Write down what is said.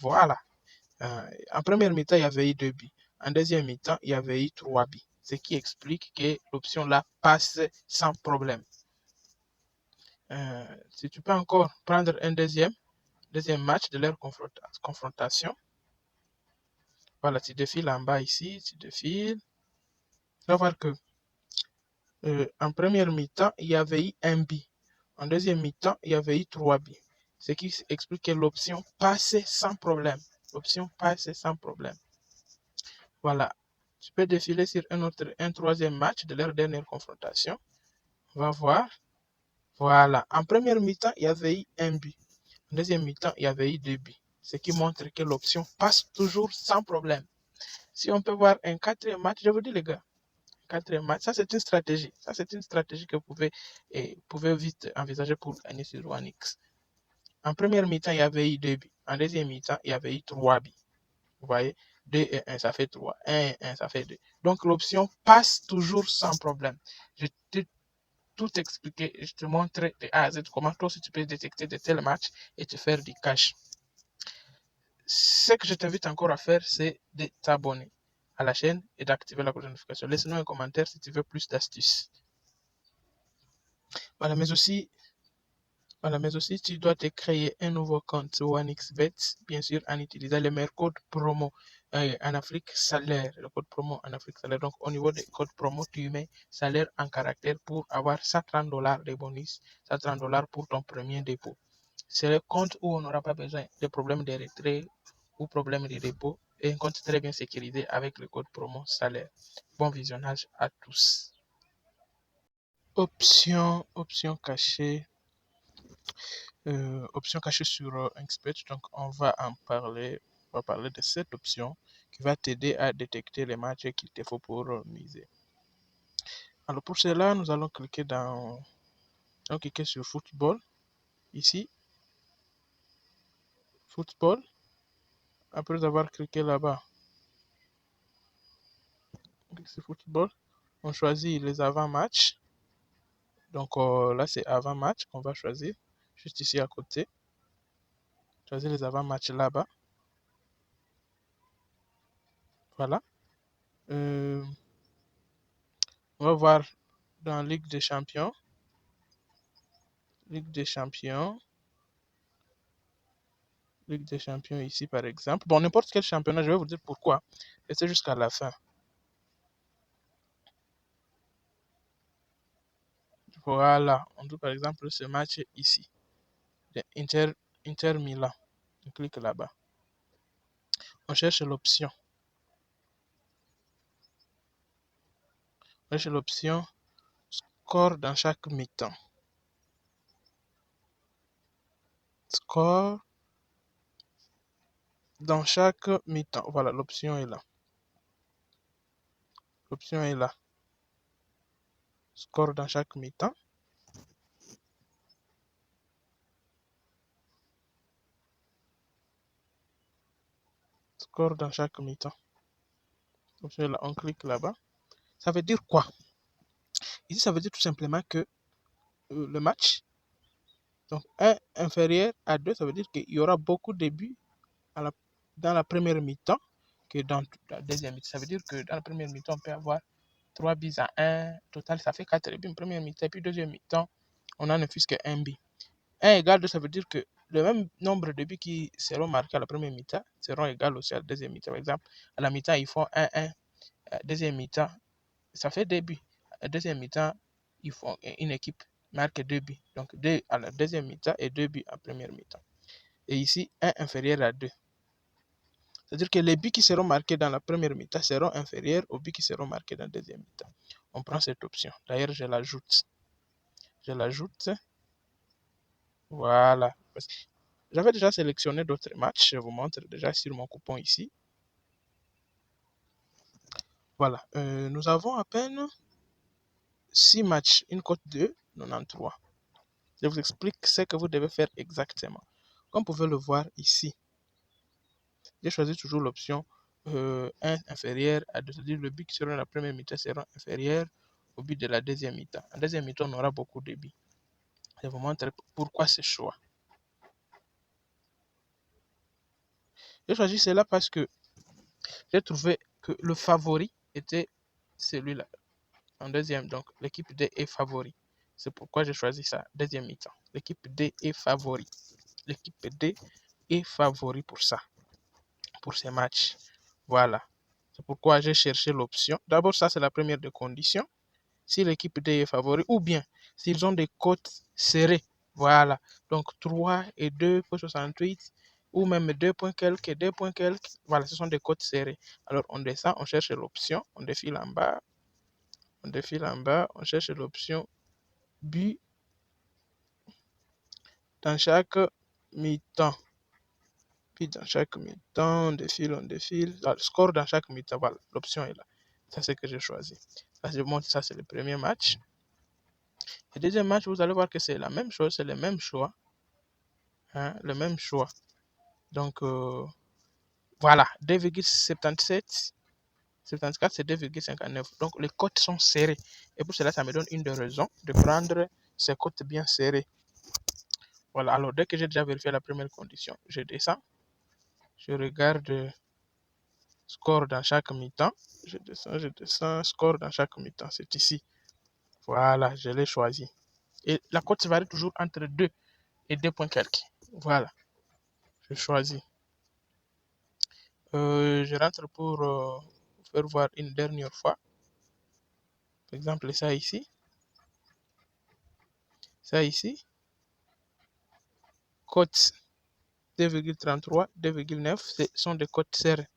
Voilà. En première mi-temps, il y avait eu 2 buts. En deuxième mi-temps, il y avait eu 3 buts. Ce qui explique que l'option là passe sans problème. Si tu peux encore prendre un deuxième match de leur confrontation. Voilà, tu défiles en bas ici, tu défiles. Tu vas voir que en première mi-temps, il y avait eu 1 but. En deuxième mi-temps, il y avait eu 3 buts. Ce qui explique que l'option passe sans problème. L'option passe sans problème. Voilà. Tu peux défiler sur un troisième match de leur dernière confrontation. On va voir. Voilà. En première mi-temps, il y avait eu 1 but. En deuxième mi-temps, il y avait eu 2 buts. Ce qui montre que l'option passe toujours sans problème. Si on peut voir un quatrième match, je vous dis les gars, quatrième match, ça c'est une stratégie. Ça c'est une stratégie que vous pouvez vite envisager pour gagner sur One X. En première mi-temps, il y avait eu 2 buts. En deuxième mi-temps, il y avait eu 3 buts. Vous voyez, 2 et 1, ça fait 3. 1 et 1, ça fait 2. Donc l'option passe toujours sans problème. Je t'ai tout expliqué. Je te montre de A à Z comment toi aussi tu peux détecter de tels matchs et te faire du cash. Ce que je t'invite encore à faire, c'est de t'abonner à la chaîne et d'activer la cloche de notification. Laisse-nous un commentaire si tu veux plus d'astuces. Voilà, mais aussi, tu dois te créer un nouveau compte sur OneXBet, bien sûr, en utilisant le meilleur code promo en Afrique salaire. Le code promo en Afrique salaire. Donc, au niveau des codes promo, tu mets salaire en caractère pour avoir $130 de bonus, $130 pour ton premier dépôt. C'est le compte où on n'aura pas besoin de problèmes de retrait ou problèmes de dépôt et un compte très bien sécurisé avec le code promo salaire. Bon visionnage à tous. Option cachée. Option cachée sur XBet. Donc on va parler de cette option qui va t'aider à détecter les matchs qu'il te faut pour miser. Alors pour cela, nous allons cliquer sur football. Ici, football. Après avoir cliqué là-bas, sur football, on choisit les avant-matchs. Donc là, c'est avant-match qu'on va choisir, juste ici à côté. Choisir les avant-matchs là-bas. Voilà. On va voir dans Ligue des Champions. Ligue des Champions. Ligue des Champions ici, par exemple. Bon, n'importe quel championnat, je vais vous dire pourquoi. Restez jusqu'à la fin. Voilà. On trouve par exemple ce match ici. Inter Milan. On clique là-bas. On cherche l'option. On cherche l'option score dans chaque mi-temps. Score dans chaque mi-temps. Voilà, l'option est là. L'option est là. Score dans chaque mi-temps. Score dans chaque mi-temps. L'option est là. On clique là-bas. Ça veut dire quoi? Ici, ça veut dire tout simplement que le match, donc 1 inférieur à 2, ça veut dire qu'il y aura beaucoup de buts dans la première mi-temps que dans la deuxième mi-temps. Ça veut dire que dans la première mi-temps, on peut avoir 3 buts à 1. Total, ça fait 4 buts en première mi-temps. Et puis deuxième mi-temps, on n'en a plus qu'un but. 1 égale 2, ça veut dire que le même nombre de buts qui seront marqués à la première mi-temps seront égaux aussi à la deuxième mi-temps. Par exemple, à la mi-temps, ils font 1-1. Deuxième mi-temps, ça fait 2 buts. À la deuxième mi-temps, ils font une équipe marque 2 buts. Donc 2 à la deuxième mi-temps et 2 buts en première mi-temps. Et ici, 1 inférieur à 2. C'est-à-dire que les buts qui seront marqués dans la première mi-temps seront inférieurs aux buts qui seront marqués dans la deuxième mi-temps. On prend cette option. D'ailleurs, je l'ajoute. Je l'ajoute. Voilà. J'avais déjà sélectionné d'autres matchs. Je vous montre déjà sur mon coupon ici. Voilà. Nous avons à peine 6 matchs. Une cote de 93. Je vous explique ce que vous devez faire exactement. Comme vous pouvez le voir ici, j'ai choisi toujours l'option 1 inférieur à 2. C'est-à-dire le but qui sera dans la première mi-temps sera inférieur au but de la deuxième mi-temps. En deuxième mi-temps, on aura beaucoup de buts. Je vous montre pourquoi ce choix. J'ai choisi cela parce que j'ai trouvé que le favori était celui-là, en deuxième. Donc, l'équipe D est favori. C'est pourquoi j'ai choisi ça, deuxième mi-temps. L'équipe D est favori. L'équipe D est favori pour ça, pour ces matchs. Voilà. C'est pourquoi j'ai cherché l'option. D'abord, ça, c'est la première des conditions. Si l'équipe D est favori, ou bien s'ils ont des cotes serrées. Voilà. Donc 3 et 2,68, ou même 2 points quelques et 2 points quelques. Voilà, ce sont des cotes serrées. Alors on descend, on cherche l'option, on défile en bas, on cherche l'option but dans chaque mi-temps. Puis dans chaque mi-temps, on défile. Ah, le score dans chaque mi-temps, voilà, l'option est là. Ça, c'est ce que j'ai choisi. Ça, je montre, ça, c'est le premier match. Le deuxième match, vous allez voir que c'est la même chose, c'est le même choix. Hein, le même choix. Donc, voilà, 2,77, 74, c'est 2,59. Donc, les cotes sont serrées. Et pour cela, ça me donne une des raisons de prendre ces cotes bien serrées. Voilà, alors dès que j'ai déjà vérifié la première condition, je descends. Je regarde score dans chaque mi-temps. Je descends, score dans chaque mi-temps. C'est ici. Voilà, je l'ai choisi. Et la cote varie toujours entre 2 et 2 points quelques. Voilà, je choisis. Je rentre pour faire voir une dernière fois. Par exemple, ça ici. Ça ici. Cotes 2,33, 2,9, ce sont des cotes serrées.